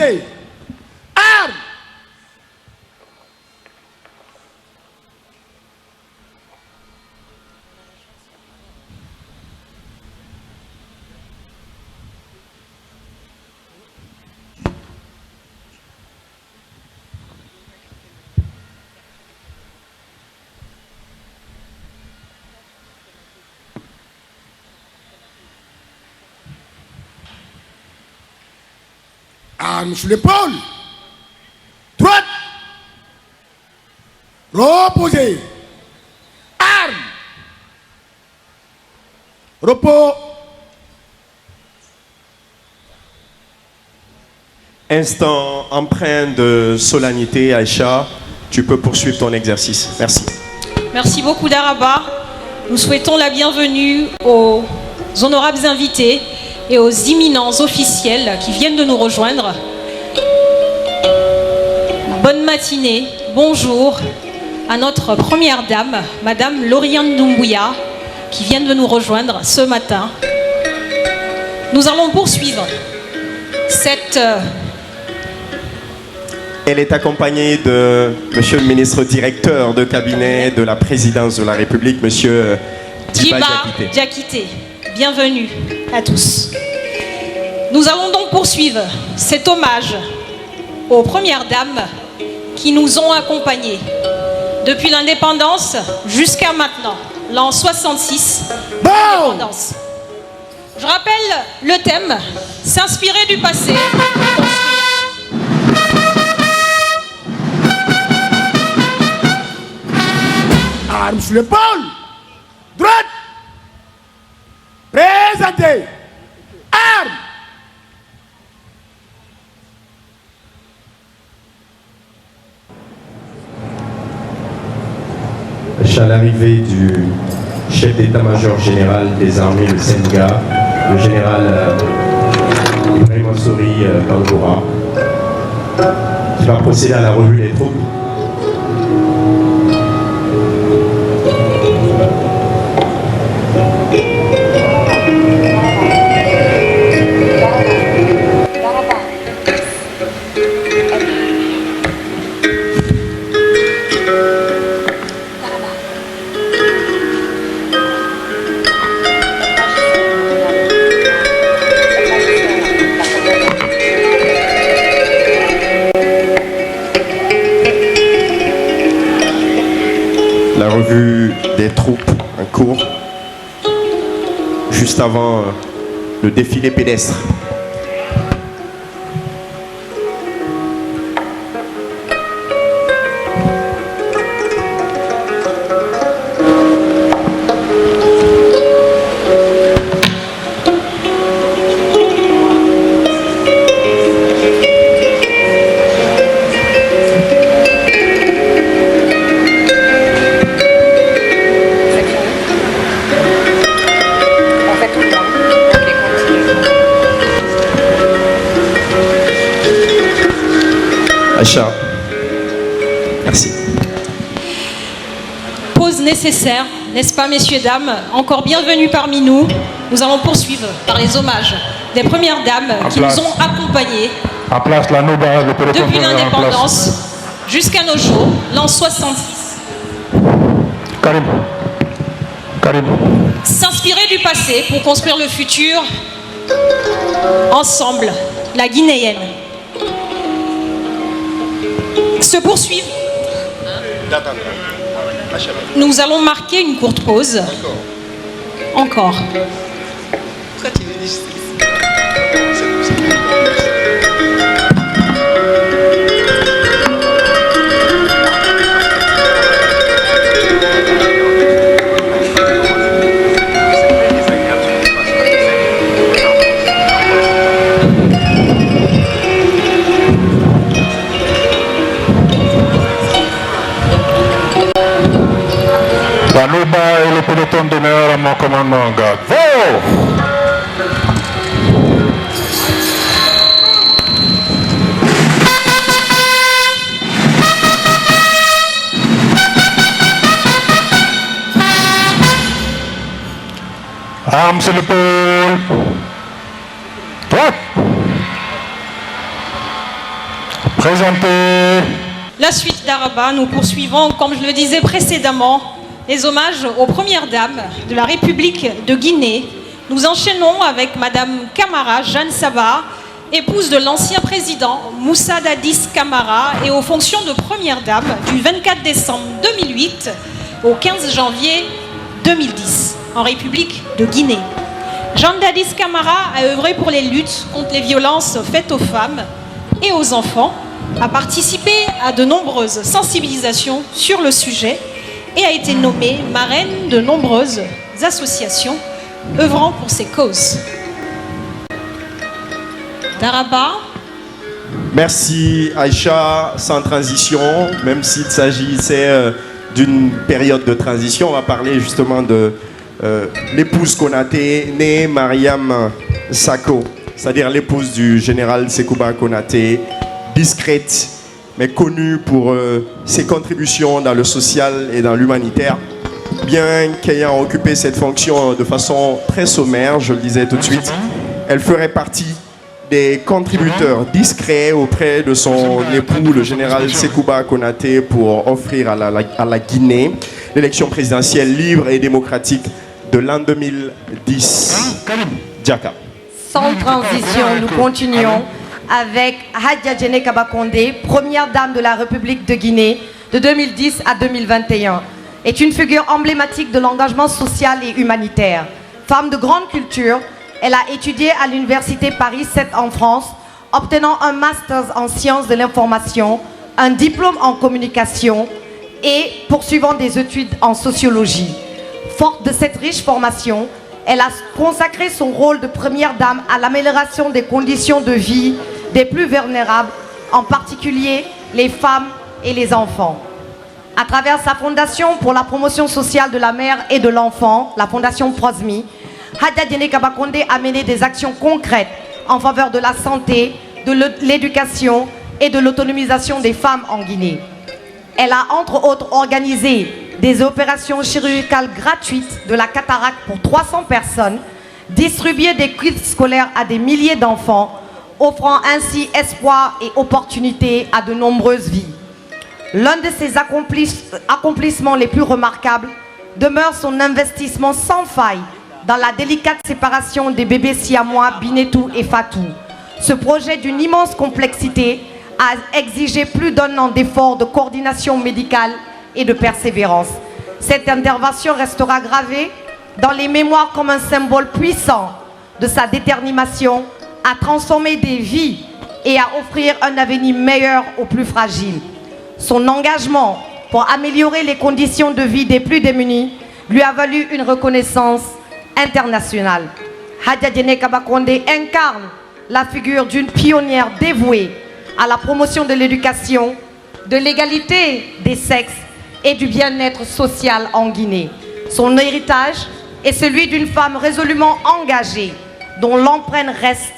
Reposez. Armes. Armes sur l'épaule. Droite. Reposez. Armes. Repos. Instant empreint de solennité, Aïcha. Tu peux poursuivre ton exercice. Merci. Merci beaucoup, Daraba. Nous souhaitons la bienvenue aux honorables invités et aux imminents officiels qui viennent de nous rejoindre. Bonne matinée, bonjour à notre première dame, Madame Lauriane Doumbouya, qui vient de nous rejoindre ce matin. Nous allons poursuivre cette... Elle est accompagnée de Monsieur le ministre directeur de cabinet de la présidence de la République, Monsieur Djiba Diakité. Bienvenue à tous. Nous allons donc poursuivre cet hommage aux premières dames qui nous ont accompagnés depuis l'indépendance jusqu'à maintenant, l'an 66. L'indépendance. Je rappelle le thème, s'inspirer du passé. Armes sur l'épaule. Droite. Présentez. Armes. À l'arrivée du chef d'état-major général des armées, le Sénégal, le général Ibrahim Ansori Bangoura, qui va procéder à la revue des troupes. La revue des troupes en cours, juste avant le défilé pédestre. Aïcha, merci. Pause nécessaire, n'est-ce pas, messieurs, dames? Encore bienvenue parmi nous. Nous allons poursuivre par les hommages des premières dames qui nous ont accompagnés en place, la Nouba, le depuis l'indépendance jusqu'à nos jours, l'an 66. Karim. S'inspirer du passé pour construire le futur ensemble, la Guinéenne. Se poursuivre. Nous allons marquer une courte pause. Encore. La Nouba et le peloton d'honneur à mon commandement, garde. Armes sur l'épaule. Droite. Présenté. La suite d'Araba, nous poursuivons, comme je le disais précédemment, les hommages aux premières dames de la République de Guinée. Nous enchaînons avec Madame Camara Jeanne Saba, épouse de l'ancien président Moussa Dadis Camara et aux fonctions de première dame du 24 décembre 2008 au 15 janvier 2010 en République de Guinée. Jeanne Dadis Camara a œuvré pour les luttes contre les violences faites aux femmes et aux enfants, a participé à de nombreuses sensibilisations sur le sujet et a été nommée marraine de nombreuses associations œuvrant pour ces causes. Daraba. Merci Aïcha, sans transition, même s'il s'agissait d'une période de transition, on va parler justement de l'épouse Konaté, née Mariam Sako, c'est-à-dire l'épouse du général Sekouba Konaté, discrète, mais connue pour ses contributions dans le social et dans l'humanitaire, bien qu'ayant occupé cette fonction de façon très sommaire, je le disais tout de suite, elle ferait partie des contributeurs discrets auprès de son époux, le général Sekouba Konaté, pour offrir à la Guinée l'élection présidentielle libre et démocratique de l'an 2010. Djaka. Sans transition, nous continuons avec Hadja Djené Kabakonde, première dame de la République de Guinée de 2010 à 2021. Est une figure emblématique de l'engagement social et humanitaire. Femme de grande culture, elle a étudié à l'université Paris 7 en France, obtenant un master en sciences de l'information, un diplôme en communication et poursuivant des études en sociologie. Forte de cette riche formation, elle a consacré son rôle de première dame à l'amélioration des conditions de vie des plus vulnérables, en particulier les femmes et les enfants. À travers sa fondation pour la promotion sociale de la mère et de l'enfant, la fondation Prosmi, Hadja Djené Kabakonde a mené des actions concrètes en faveur de la santé, de l'éducation et de l'autonomisation des femmes en Guinée. Elle a entre autres organisé des opérations chirurgicales gratuites de la cataracte pour 300 personnes, distribué des kits scolaires à des milliers d'enfants, offrant ainsi espoir et opportunités à de nombreuses vies. L'un de ses accomplissements les plus remarquables demeure son investissement sans faille dans la délicate séparation des bébés siamois Binetou et Fatou. Ce projet d'une immense complexité a exigé plus d'un an d'efforts de coordination médicale et de persévérance. Cette intervention restera gravée dans les mémoires comme un symbole puissant de sa détermination à transformer des vies et à offrir un avenir meilleur aux plus fragiles. Son engagement pour améliorer les conditions de vie des plus démunis lui a valu une reconnaissance internationale. Hadja Djené Kabakonde incarne la figure d'une pionnière dévouée à la promotion de l'éducation, de l'égalité des sexes et du bien-être social en Guinée. Son héritage est celui d'une femme résolument engagée, dont l'empreinte reste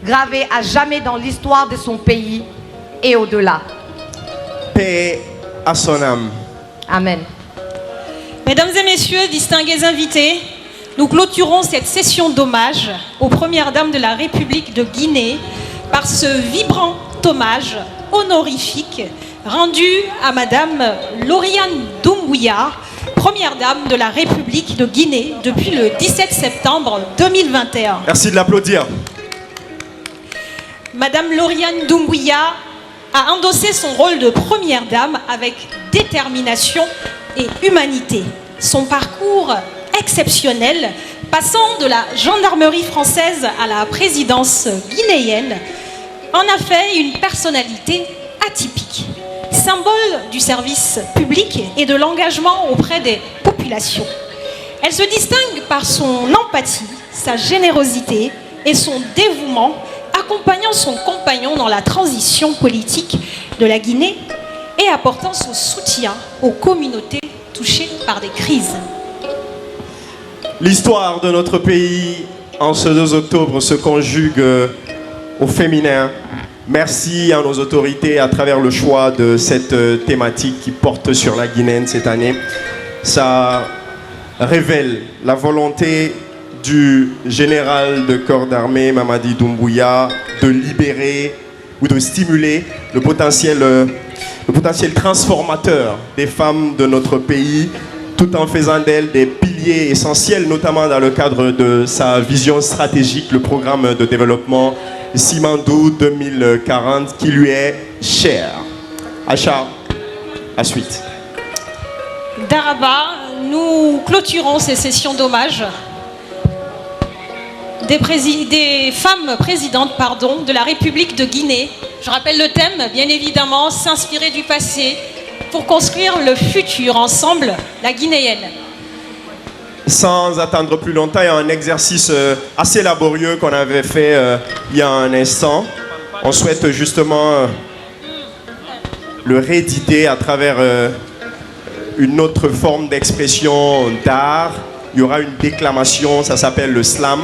gravée à jamais dans l'histoire de son pays et au-delà. Paix à son âme. Amen. Mesdames et messieurs, distingués invités, nous clôturons cette session d'hommage aux premières dames de la République de Guinée par ce vibrant hommage honorifique rendu à Madame Lauriane Doumbouya, première dame de la République de Guinée depuis le 17 septembre 2021. Merci de l'applaudir. Madame Lauriane Doumbouya a endossé son rôle de première dame avec détermination et humanité. Son parcours exceptionnel, passant de la gendarmerie française à la présidence guinéenne, en a fait une personnalité atypique, symbole du service public et de l'engagement auprès des populations. Elle se distingue par son empathie, sa générosité et son dévouement, accompagnant son compagnon dans la transition politique de la Guinée et apportant son soutien aux communautés touchées par des crises. L'histoire de notre pays en ce 2 octobre se conjugue au féminin. Merci à nos autorités à travers le choix de cette thématique qui porte sur la Guinéenne cette année. Ça révèle la volonté du général de corps d'armée Mamadi Doumbouya de libérer ou de stimuler le potentiel transformateur des femmes de notre pays, tout en faisant d'elles des piliers essentiels, notamment dans le cadre de sa vision stratégique, le programme de développement Simandou 2040, qui lui est cher. Acha, à suite. Daraba, nous clôturons ces sessions d'hommage des femmes présidentes de la République de Guinée. Je rappelle le thème, bien évidemment, s'inspirer du passé pour construire le futur ensemble, la guinéenne. Sans attendre plus longtemps, il y a un exercice assez laborieux qu'on avait fait il y a un instant. On souhaite justement le rééditer à travers une autre forme d'expression d'art. Il y aura une déclamation, ça s'appelle le slam.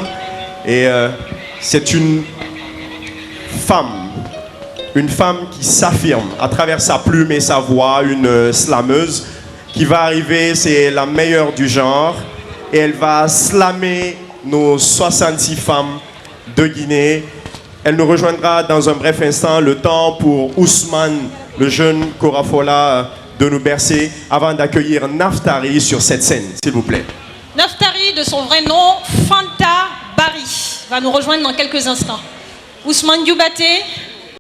Et c'est une femme qui s'affirme à travers sa plume et sa voix, une slameuse qui va arriver, c'est la meilleure du genre, et elle va slammer nos 66 femmes de Guinée. Elle nous rejoindra dans un bref instant, le temps pour Ousmane, le jeune Korafola, de nous bercer avant d'accueillir Naftari sur cette scène, s'il vous plaît. Naftari, de son vrai nom, Fanta Bari, va nous rejoindre dans quelques instants. Ousmane Dioubaté,